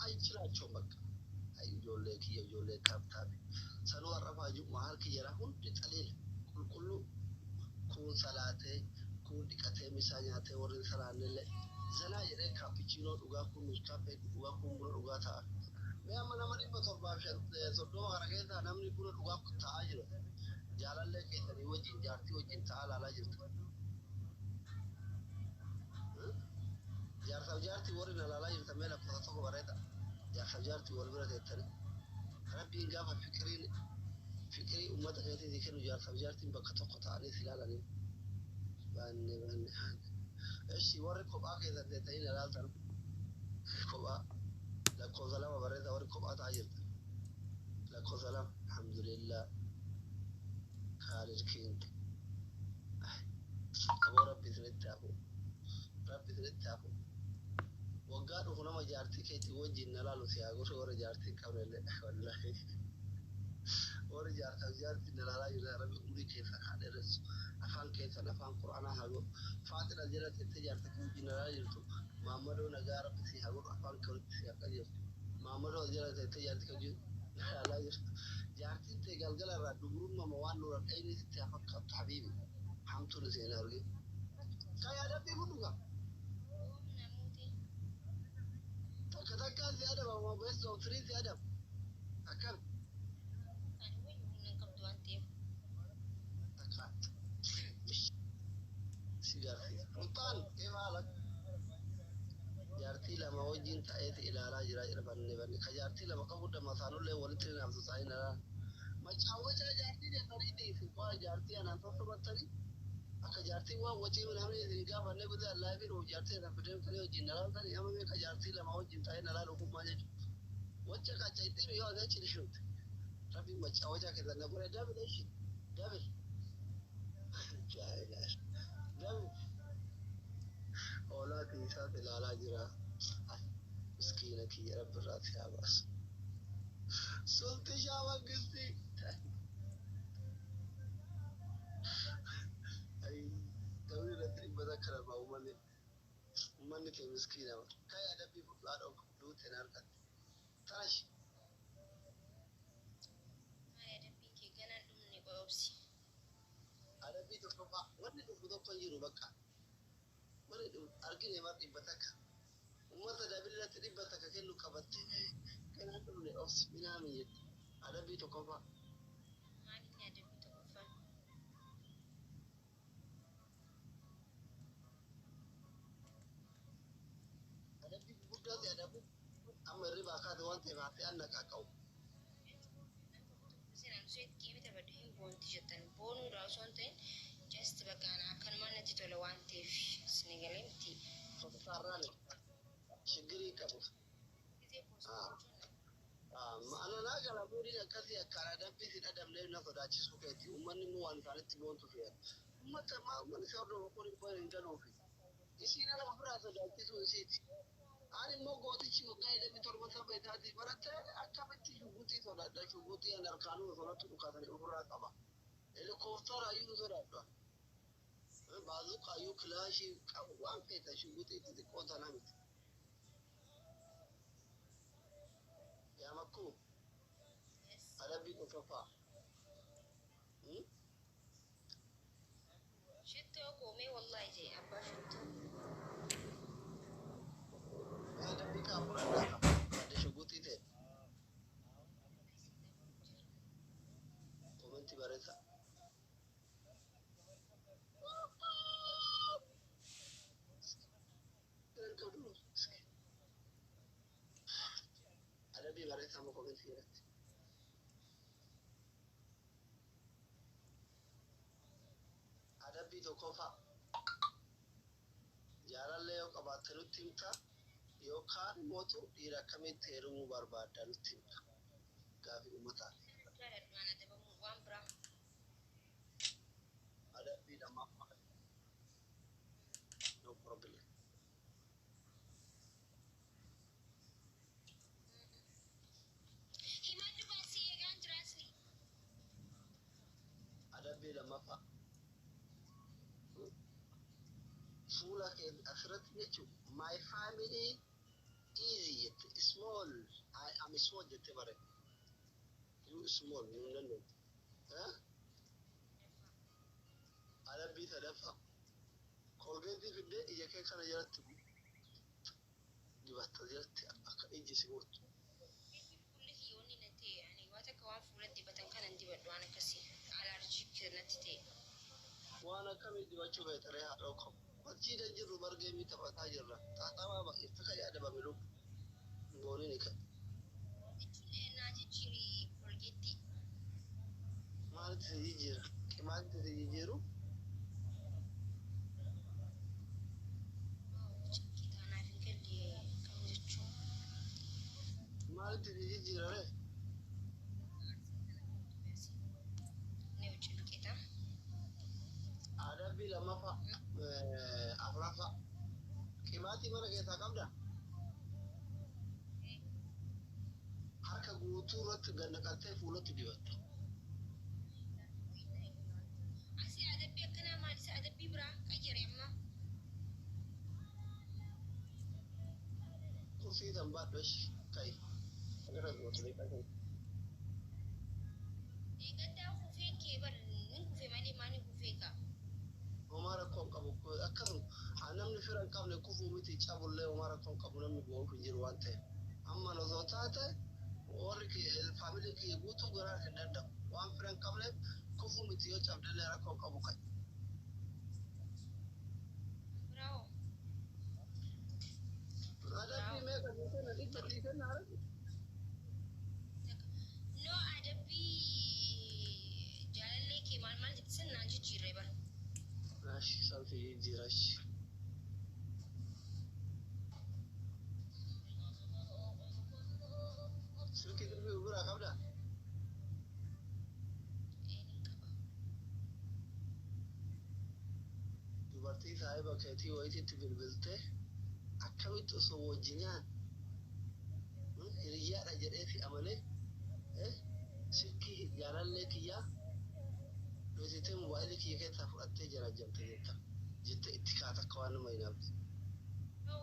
أي شيء شو بك أي جولك يا جولك تابي سنو الرفاج وهالك يراهون تتقلل كل كون صلاته كون دكتة مسانياته ورد سران اللي زنا يرى كابتشينو دوغا كون نسكافيه دوغا كون دوغا تا ما أنا مريم بتوقع في صدق أرجع أنا من يكون دوغا كتاجر جالال لك إذا يوجد جارتي وجد تعال على جرت جارتي ورنا على جرت ملا كتاتو بريدا جارتي والبرد التاني ربي إنجاب فكري وما دخلتي ذيك جارتي بكتاتو قطعني سلالة بان ايش يوريكم باقي اذا ديتين لا تعرف كوبا لا كوزلا بريده اوريكم اتاجر لا كوزلا الحمد لله خالد كينج ابو ربي تنتابو ربي تنتابو وقالوا هنا ما جارتي كي توجي نلالو سياغو ور جارتي كامل والله ور جارتي نلالا يلا ربي امري كيف حدرس afaan keessa afaan quraana hago faatila jira tijaarta kuuji nalaayirtu maamado nagaara bisi hago afaan kalti akaliyo maamado jira tijaarta kuuji nalaayirtu jaartin te galgala ra dugurun ma waan nura ayni ti afaka habibi hamtu seen argi kaya dabbi huduga takataka ziyada ma bes on free ziyada akan سلطان كيف حالك؟ جارتي لما وجين تأتي إلى راجل راجل بني كجارتي لما قبض مثلا له ولتري نفسه ساينا ما تشاوش جارتي ده فريدي في قا جارتي أنا تصور تري أكجارتي وجه من هم يزيد بني بدأ الله يبين وجارتي أنا بدهم كليه جين لا تري هم من كجارتي لما وجين تأتي لا لهم ما يجوا وجه كجارتي بيا ده شيء شو ربي ما تشاوش كذا نقول ده بدأ شيء ده بس ده أولادي سات العلاج را مسكينك يا رب الرات يا باس سلطة شاوان قصدي أي دولة تري بذكر ما ومن كي مسكينة كاي أدبي بطلع أو كبدو تنار كت تاش أدبي تفرقا من تفرقا كنجرو بكا من أركي نمر إبتك وما تدبير تريبتك كأنه كبت كان عندنا أوس بنامي أدبي تكفى أدبي بقدر أدبي أما الربا كاد وانت ما في أنك أكو just bagana kan mana titolo wante senegalenti fototarane shigiri kabu ma ana na ga laburi da kasi kara da bisi da damle na soda ci su kai ti umman mu wan kare ti bon to fiya mata ma mun sai do ko rin bayin da no fi isi na la fura so da ti so si ani mo go ti ci mo kai da mi tor mata bai ta ti barata akabati shuguti so da shuguti anar kanu so na tu ka da fura kaba helicopter ayu so da bazuka ayu klashi wan kai ta shuguti ti ko ta na mi ya makku Arabi ko kafa شتو قومي والله جي أبا شتو هذا بيك أبورا هذا شو قلتي ده كومنتي بارسا Arabi بارسا ما كومنتي ده Arabi تو كفا جارا له يو كباتلو تيمتا يو كان موتو ديرا كمي تيرو باربادا تيمتا كافي أمتا Arabi ده ما no problem Arabi ده ما فا Fula ke akhirat yacu my family easy small I'm small jettemare. You small, you don't know. Huh? Ada bisa dafa. Colgate fi de iya kai kana yarati dibata yarati aka iji sigot. كل يوني نتي يعني وقتك كمان فولد دي بتن كان عندي بدوانة كسي على رجيك نتي Wana kami diwachu betare ha dauko. Bacci da jiru barge mi ta fata jirra. Ta tama ba ita kai ada ba milu. Ngoni ne kai. ناجي تشيري كولجيتي Mal ta yi jira. Kimal ta yi jiru. كده أنا في كل كم جتشو Mal ta yi jira re. نيوتشل كده Ada bi lama fa afrafa. Kimati mana ke ta kamda. Harka guutuu irratti ganna qaltee fuulatti dibatta. أسي أدبي أكنا ما لسه أدبي برا أجري أما Kursii tan baadhosh kai. Agara gootu dai kai. إيه قد أخو فين كيبر نكو في مالي ما نكو فيكا Omara kon qabu akkaru namni firan qabne kufuu miti cabullee omara kon qabu namni bu'uuf hin jiru waan ta'eef. Amma nosoo taate warri faamilii kiyya guutuu garaa hin danda'u. Waan firan qabneef kufuu miti yoo cabdallee rakkoon qabu kai. براو Adabbii meeqa dhiisana dhibba dhiisana harati. نو أدبي جالله كي مال جتسن ناجي جيري بر Raashi salfii jirashi. Silkii dirbii biraa qabdaa? Dubartii saahiba keetii wayititti bilbiltee akkamitti osoo wajjinaan hiriyyaadha jedhee fi amalee silkii jaalallee kiyyaa dhoositee moobaayilii kiyya keessaa fudhattee jarajjamte jette itti kaata akka waan nama hinaafti.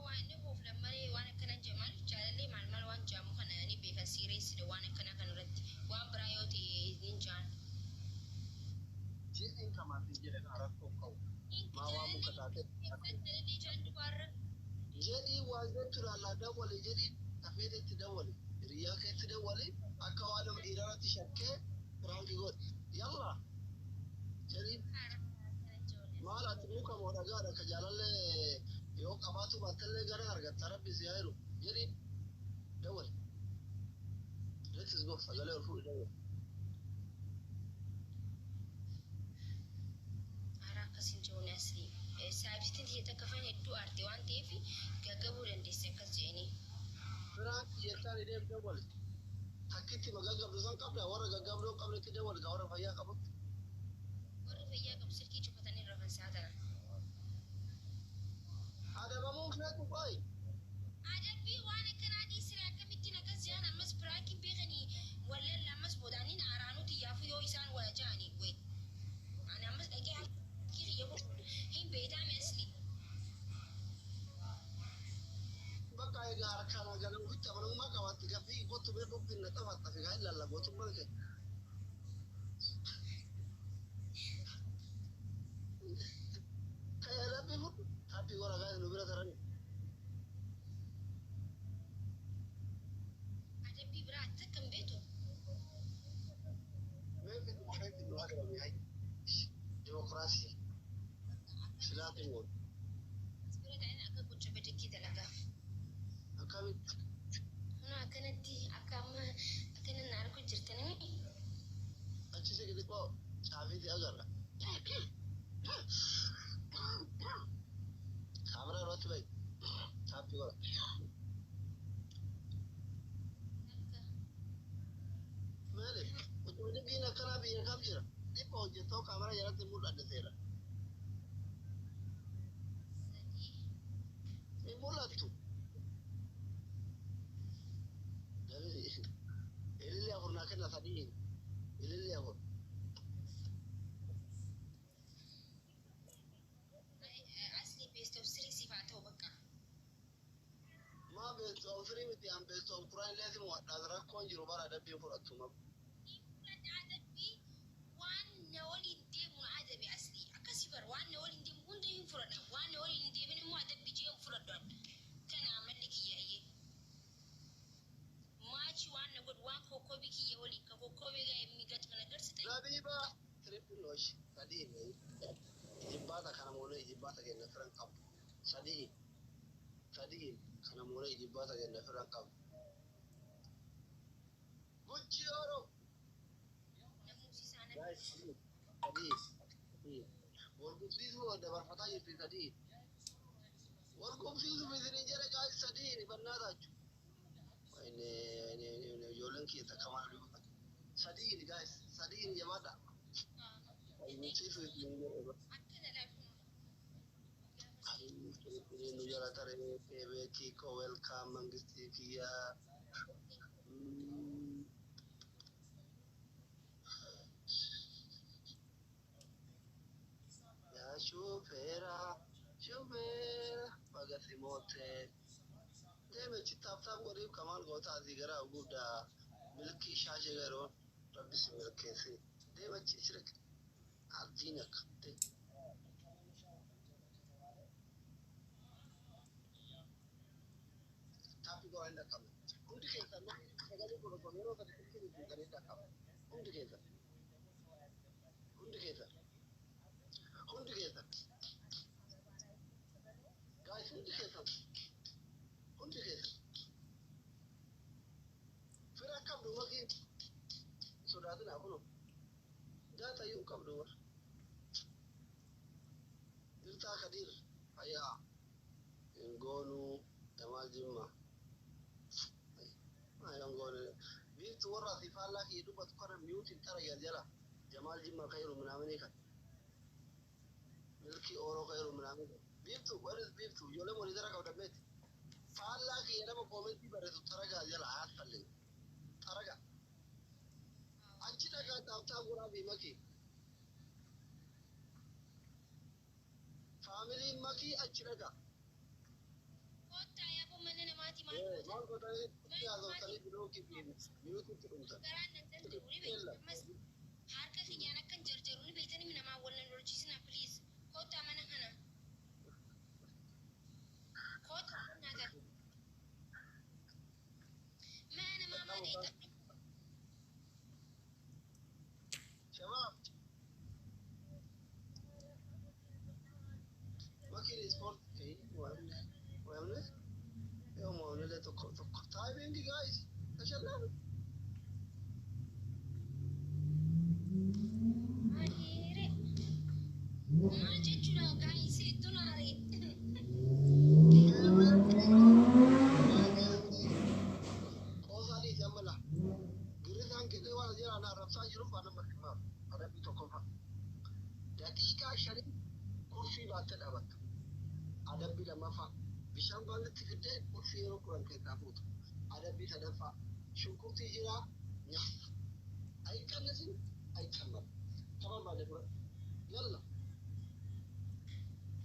waan dhufuuf lammalee waan akkana jamaan jaalallee maal maal waan jaamu kana ni beekan siireessidha waan akkana kan irratti waan biraa yoo ta'e nin jaan. Ji'a kamaaf hin jedhan rakkoo qabu. Maa waa muka taate. Jaalallee jaan dubaarra. Jedhii waan jettu laallaa dawwale jedhii tafeetetti dawwale hiriyyaa keetti dawwale akka waan nama dhiirarratti shakkee firaanki godhe yallaa jedhii maal ati muka moo dhagaadha ka jaalallee yoo qabaatu baattallee gara argatta rabbi si haa jiru jedhii dawwale. Let's go sagalee ol fuudhi dawwale. Haaraa akkasiin jiruun asii saayibsitiin tiyya takka fan hedduu aarte waan ta'eef gaggabuu dandeesse akkas jedhanii. Firaanki jettaan ideem dawwale. Takkitti magaggabdu san qabda warra gaggabduu hin qabnetti dawwale ka warra fayyaa qabutti. Warri fayyaa qabu silkii cufatanii rafan saatana. Adabamuun feetu qoyi. Adabbii waan akkanaa dhiisire akkamittiin akkas jedhan ammas biraakiin beekanii wallan ammas boodaanin aaraanuti yaafu yoo isaan waa ja'anii wayi. Ani ammas dhaqee kiyya hin beekame asli. Bakka egaa harkaan hagalan guutti amanamummaa qabaatti gaffii kottu bee dhufin na taphatta fi gaa ilaalla gootummaa kee. Kaya labbii fudhu happii gola gaa nu bira tarani. Adabbii biraa ati akka hin beektu. Mee fidhu haga lamee hayi. Dimokiraasii. Filaatiin goon. As bira ta'in akka gocha badakkii dalagaa. Akkamitti. Kun akkanatti akka amma akkana na argu jirtanii. Achi si xixiqqoo caafiitii agarra. Kaameraa irratti bahi. Happii gola. Maali? Utuun biyyi akkanaa biyya kam jira? Dhibba hojjettoo kaameraa jalatti mul'adda seera. Hin mul'attu. Ililli afur naa kenna sadii. Ililli afur. Asli beest of sirii siif haa ta'u bakka. Maa bees best of three with the best of Quran lazim wa dazra kon jiru bara da bi furatu ma waan waliin deemu adabi asli akkasibar waan waliin deemu hunda hin furana waan waliin deemin immoo adabi jeen furadon kana amalli kiyyaye maachi waan god waan kokobi kiyya wali ka kokobi ga mi gat mana garsi tay Nabiba triple wash sadi ne jibata kana mole jibata ke na fran kam sadi kana mole jibata ke na fran kam gucci oro na musi sana guys sadi wargu fizu da barfata yi sadi wargu fizu bizin jere guys sadi ni banada ne yolan ki ta kama sadi guys sadi jama'a Nujara tare pebe kiko welcome mangisti kia ya shufera bagasi mote deme chitafta gorib kamal gota azigara guda milki shaje garo rabbis milkesi deme chishrik عارفينك tapi kau hendak kamu untuk kita nak sekali kalau kau nak kita kiri kita hendak kamu untuk kita guys untuk kita firaq kam dua lagi sudah ada nak belum data yuk kam dua Irta Kadir, aya, Ngonu, Jamal Jimma. Ayo Ngonu. Bitu warra sifalla ki dubat kora mute tara ya jala. Jamal Jimma khairu min amnika. Milki oro khairu min amnika. Bitu, what is bitu? Yole mo lidara ka udamet. Falla ki yana mo comment bare tu tara ga jala hat palle. Tara ga. Anchi daga ta gura bi maki. Family maki achiraga. kota ya po manana mati man Man ko dai ya zo tali biro ki bi YouTube ki unta. garan nan dan da wuri bai mas har ka kiyana kan jarjaruni bai tani mina ma wannan lorji suna please kota mana hana kota na ga mana mama da ita Shabab. Maki sport kai wamne yo mo ne le to timing guys. Mashallah. Akhirnya, macam cuna guys itu nari. Osali jamala. Girisan ke dewa jira na rafsa jiru fa na makma. Ada bi to kofa. Dakika shari kursi ba ta da ba. Adabbi da mafa. Bishan ba ta fide kursi ro kuran kai ta futu. Adabbi ta dafa. Shukurti jira. Ai kan nasin ai kan ba. Tamam ba da kuran. Yalla.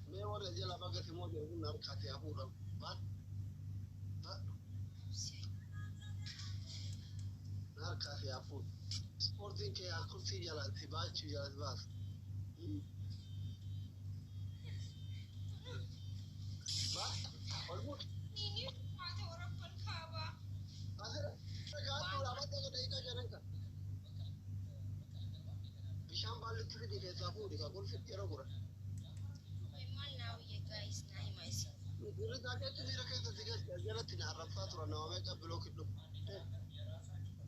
Me wala jela baga ti mo de na ka ta hu ba. Ba. Na ka ta hu. Sporting ke kursi jala ti ba chu jala ba. Ba. Almut. Ini ada orang pelkaba. Asir. Ka tura ba daga da ita kenan ka. Bishan ba litri de ta hu ka kursi kero gura. Memang now ya guys, naik masih. Gura da ka tira kai ta diga jala tin arrafa tura na wa ka block du.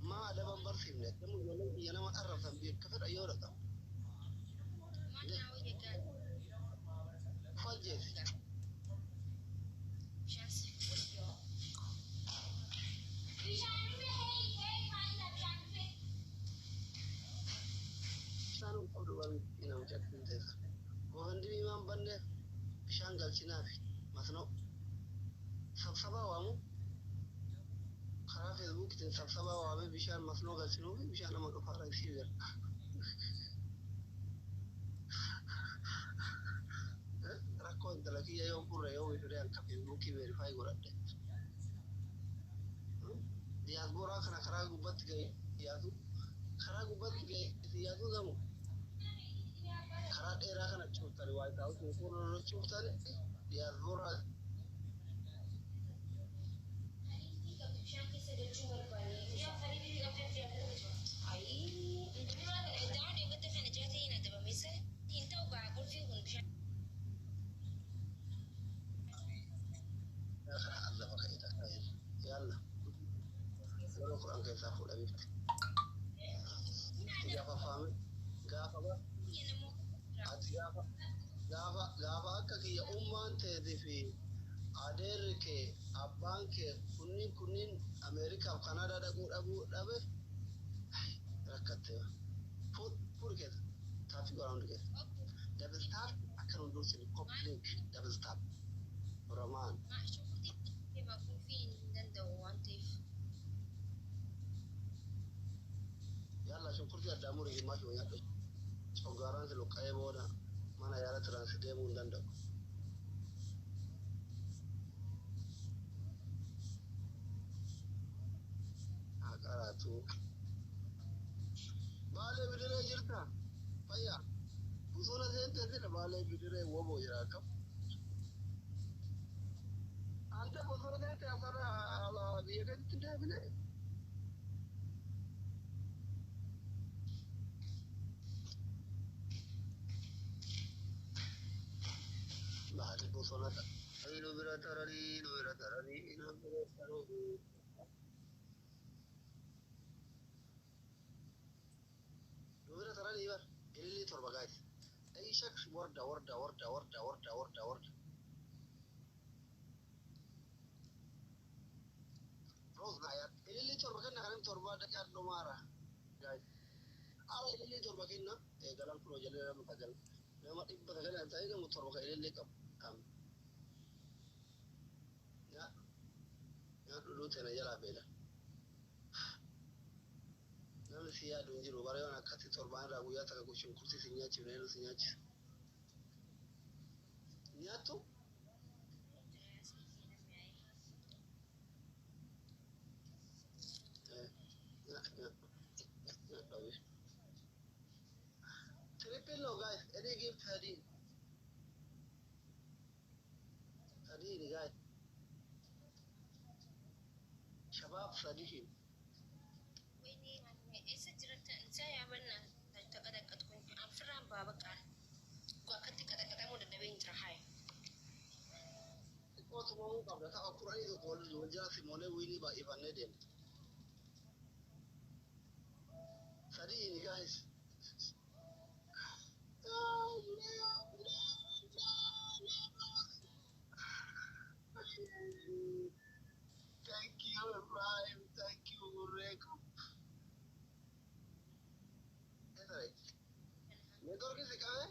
Ma da ban bar film ne. Mu yola yana ma arrafa bi ka fada yau da. Memang now ya guys. Faje. Chance video. Sanu abdu ban ina mutakkin ta. Ko handi man bande shangal cinafi masno. Sabsaba wa mu khara Facebook tin sabsaba wa me bishan masno gal cinu bishan ma ka fara shigar. Racconta la chi io pure io vi farei anche Facebook verify guardate. diaspora kana karaa gubbatti ga'e yaadu karaa gubbatti ga'e yaadu gamu karaa dheeraa kana cuuftani waa ta'u kun cuuftani diaspora yalla yeroo Qur'aan keessaa fuudhamifti gaafa faame gaafa ati gaafa akka kiyya ummaan teetii fi adeerri kee abbaan kee kunniin Ameerikaaf Kanaadaa dhaquu dhabuu dhabe rakkattee fuudhi keessa taaffii godhaa hundi keessa double tap akkan hunduusin complete double tap Romaan yalla shunkurtii addaa murii himaa shoo nyaadhu coggaaraan si luqqa'ee booda mana yaala tiraansi deemuu hin danda'u. Haqaraatu baalee bidiree jirta fayyaa bosona seentee fida baalee bidiree woboo jira akkam ante bosona seentee afara biyya keessatti deebine baalee bosonata nu bira taranii nu bira taranii nu bira taranii Dura tarani bar ilili torba guys. Ay shaks warda. Rose ayat ilili torba kan nakarim torba da kan domara guys. Ala ilili torba kinna galan pro jale ram tagal. Nama ibba tagal anta ida mu torba ka ilili kam. Ya dulu tena jala beda. Namni si yaadu hin jiru bara yoon akkatti torbaan irraa guyyaa takka goshin kurtii si nyaachiif neenu si nyaachisa. Nyaattu? Triple guys, any give 13. 13 guys. Shabab 13. Waktu mau kabel tak aku lagi tu kalau jual Simone Winnie ba Ivan Neden. Tadi ini guys. Thank you Ibrahim, thank you Reko. Network किसे कहाँ है?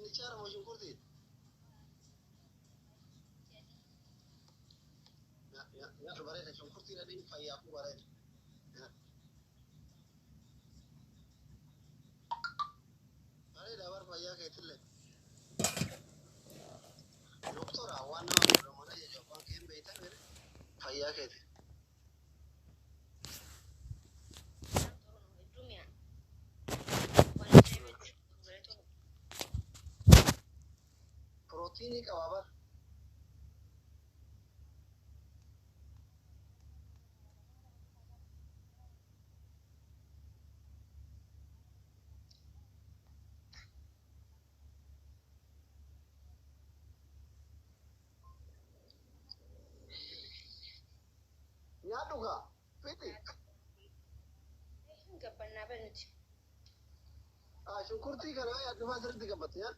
Ini cara mau jumpa dia. Ya, lebaran saya jumpa dia di Faya aku lebaran. Ya. Ada dapat Faya kayak itu le. Doktor awan nama mana ya jawab yang betul ni. Faya kayak itu. Protein ni kawabar. Nyaatu ka? Fiti? Gabbannaa banuti. Shunkurtii kana adduma asirratti gabbatte yaa?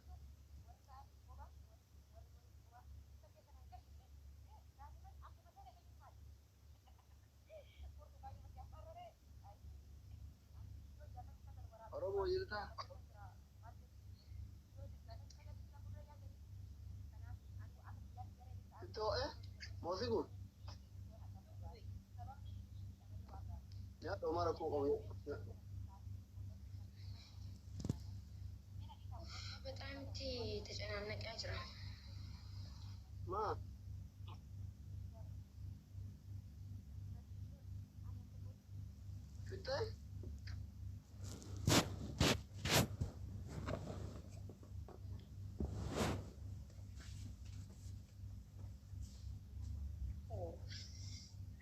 Oromoo jirtaa? Ittoo mootii kun? Ya, tomar ko ko انت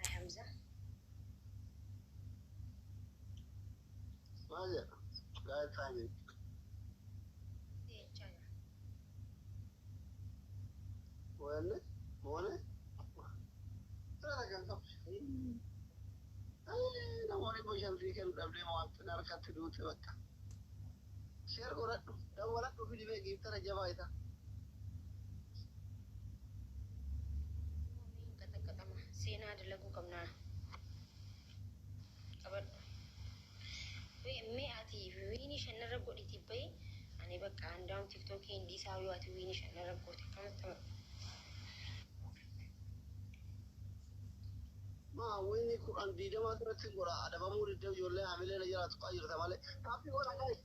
حمزة ماذا قاعد ثاني وين مونه ترى كان قبل انا موني بوشان في كان قبل ما انت نركت دوت بك شير قرات دولت في دي بيجي ترى جوايتا سينا دلقو كمنا أبد مئتي في ويني شن ربو دي تبي أنا بقى عندهم تيك توك هندي ساوي واتي ويني شن ربو تكمل ما ويني قران دي ما ترى تقرا ada bamuri de jolle amile na jara tqayir tamale tapi wala guys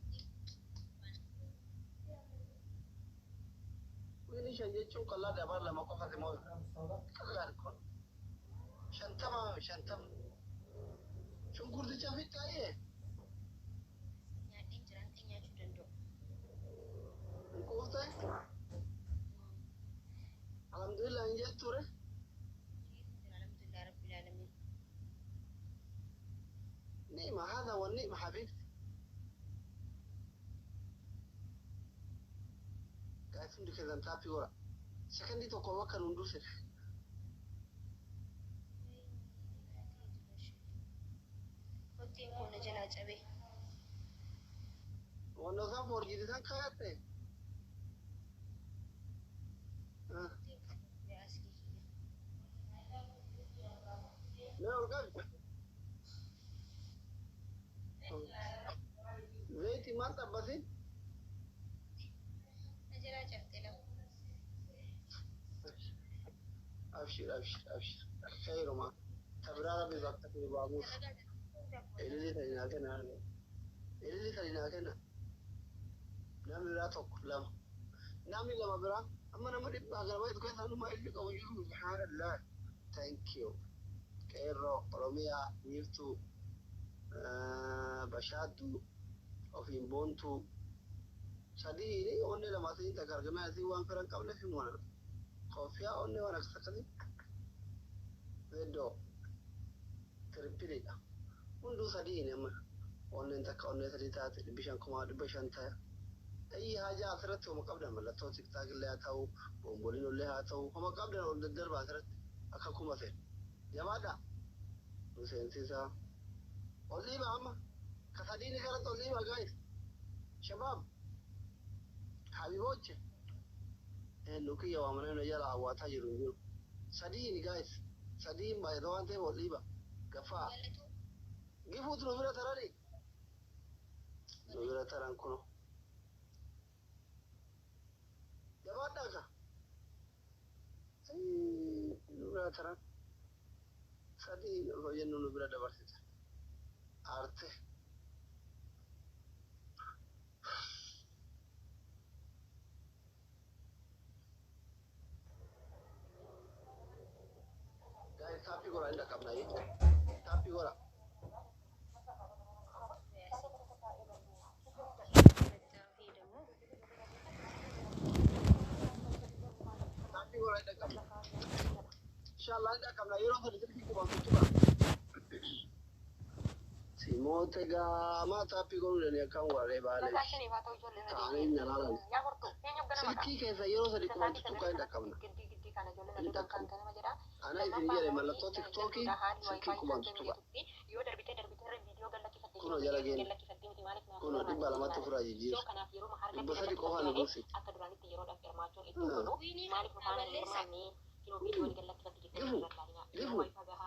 ويني شن يچو kala da bar lama ko fate mo kala ko shantama shantam shungur de chafi taye nyadin jiran kenya cudan do ko tay alhamdulillah nje ture alhamdulillah rabbil alamin نعمة هذا والنعمة حبيبتي قاعد تمدي كذا انت في ورا سكندي تقوى وكا ندوسر hotiin kuna jala cabe وانا صاف ورجي دان كاياتي ya asli لا ورقاك زيتي ما تبسين najala cabte lam أبشر أبشر أبشر خير ما تبرار ببقتك ببابوس إلي تلينا كنا إلي تلينا كنا نعم لا تقلم نعم لما برا أما أنا مريض أغلب وقت كنت أنا ما إلي قوي سبحان الله thank you كيرو روميا نيفتو بشاتو وفي بونتو sadii onne lama sai ta gargama sai wan faran kabla fin wana kofiya onne wana sakali vedo tripili mundu sadii ne ma onne ta ka onne sadii ta bishan kuma du bishan ta ai haja asratu maqabda malato tiktak le taw bombolino le taw kuma qabda on darba asrat aka kuma sai jamada musen sisa oliba amma ka sadii ne kala oliba guys shabab حبيبوتي انه كي وامرنا يلا واتا يرو صديني جايز صديق ما يدوان تي وليبا كفا جيفوت نوبرا تراني نوبرا تران كنو جواب داكا نوبرا تران صديق لو ينو نوبرا دبرت ارته tapi gora inda kabna yi tapi gora inda kabna inshallah inda kabna yoro da take ko ba mutuba simote ga ma tapi gora ne kan ware ba le tare ne lala siki ke sa yoro da ko mutuba inda kabna أنا إذا جرى من لطو تيك توكي سكيكو بانتوبا كونو جالا جين كونو دبا لما تفرا يجير بس دي كوها نغوسي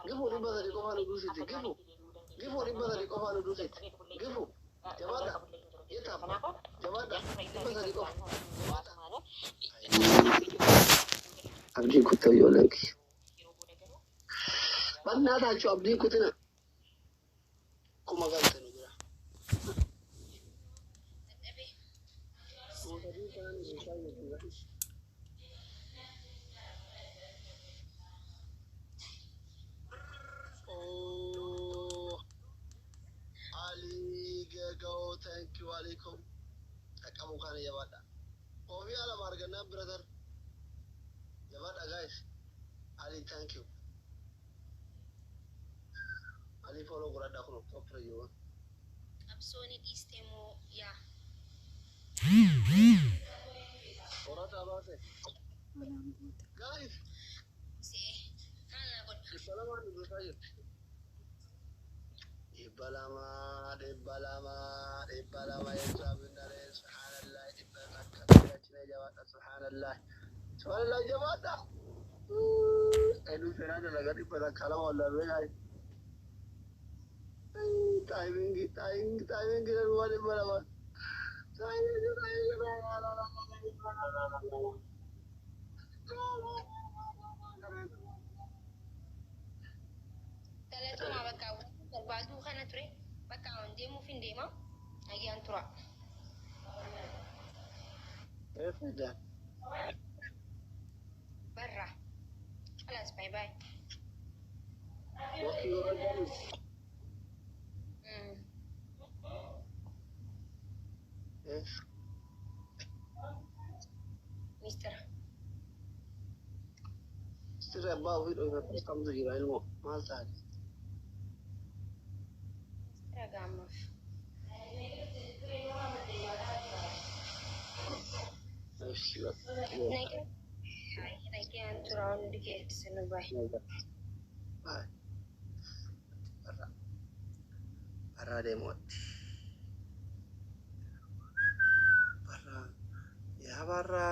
جيفو دبا دي كوها نغوسي جيفو دبا دي كوها نغوسي جيفو جوادا يتاب جوادا دبا دي كوها أبدي كنت يقولك بنا هذا شو أبدي كنتنا كم قلت نقول عليكم أكمل كان جبادة وفي على مارجنا برادر جبادة guys Ali thank you Ali follow برادة كنو كفر جوا أبسوني إستمو يا ورا تابعته guys سي أنا أقول السلام عليكم سايد إبلما يسابنا سبحان الله إبلما سبحان الله سبحان الله جماعة أدو سنة لغادي بدأ كلام ولا بيجي timing الوالد إبلما ثلاثة ما بكاو بعدو خنا تري بكاو ديمو فين ديما أجي أنترا إيه ده برا خلاص باي باي وكي ورجال إيه مستر استرى باو فيديو بس كم تجيب علمه ما سهل رقم نيجي أنترا نديك سنو باي Barra demot. Barra. Ya barra.